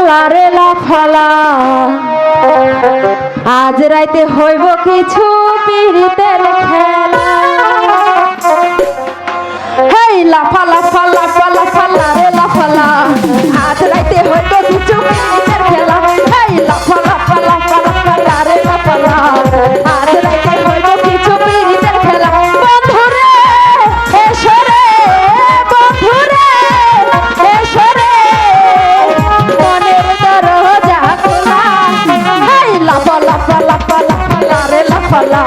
লাফালা রে লাফালা আজ রাইতে হইব কিছু পিরিতের খেলা। হেই লাফা লাফা লাফা লাফালা রে লাফালা আজ রাইতে হইব কিছু পিরিতের খেলা। হেই লাফা লাফা লাফা লাফালা রে লাফালা আজ রাইতে হইব কিছু পিরিতের খেলা। বন্ধুরে এসো রে বন্ধুরে এসো রে মনের দরজা খোলা। হেই লাফা লাফা লাফা লাফালা রে লাফালা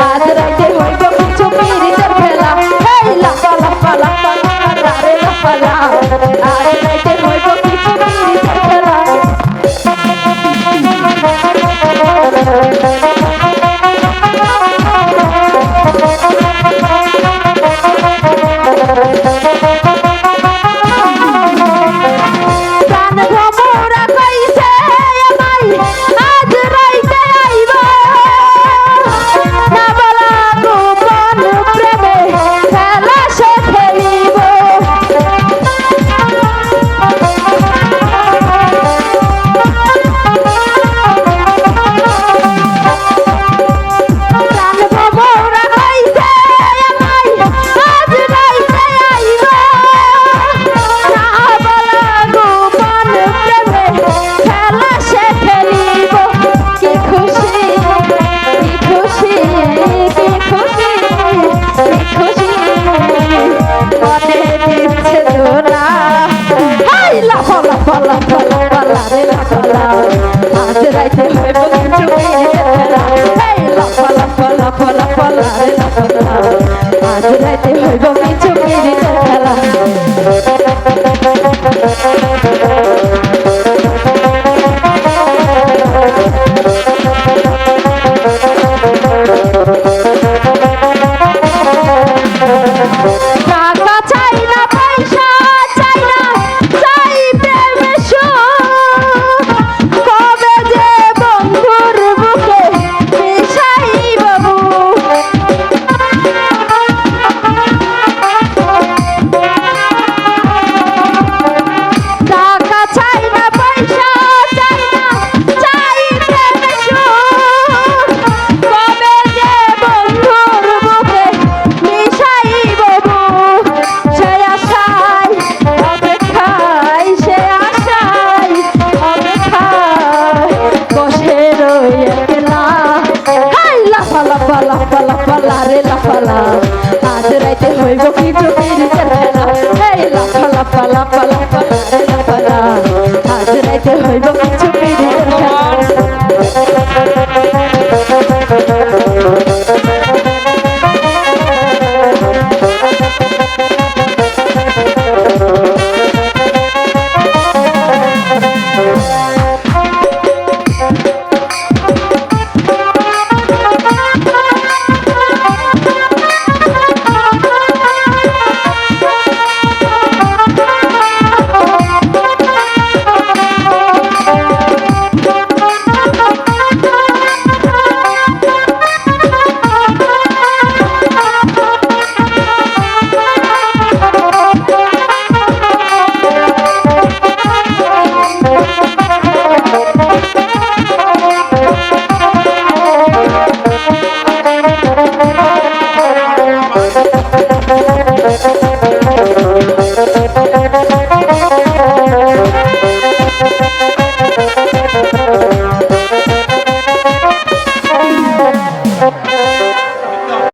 আজ রাইতে হইব কিছু পিরিতের খেলা। হেই লাফা লাফা লাফা লাফালা রে লাফালা আজ রাইতে হইব কিছু পিরিতের খেলা। আজ রাইতে হইব কিছু পিরিতের খেলা। হেই লাফা লাফা লাফা লাফালা রে লাফালা আজ রাইতে হইব কিছু পিরিতের খেলা। টাকা চাই না পয়সা চাই না চাই প্রেমে সুখ। কবে যে বন্ধুর বুকে মিশাইব বুক। টাকা চাই না পয়সা চাই না চাই প্রেমে সুখ। কবে যে বন্ধুর বুকে মিশাইব বুক। সে আশায় অপেক্ষায় সে আশায় অপেক্ষায় বসে রই একলা। হাই লাফা লাফা লাফা লাফালা রে লাফালা আজ রাইতে হইব কিছু পিরিতের খেলা। হেই লাফা লাফা লাফা লাফালা রে লাফালা আজ রাইতে হইব কিছু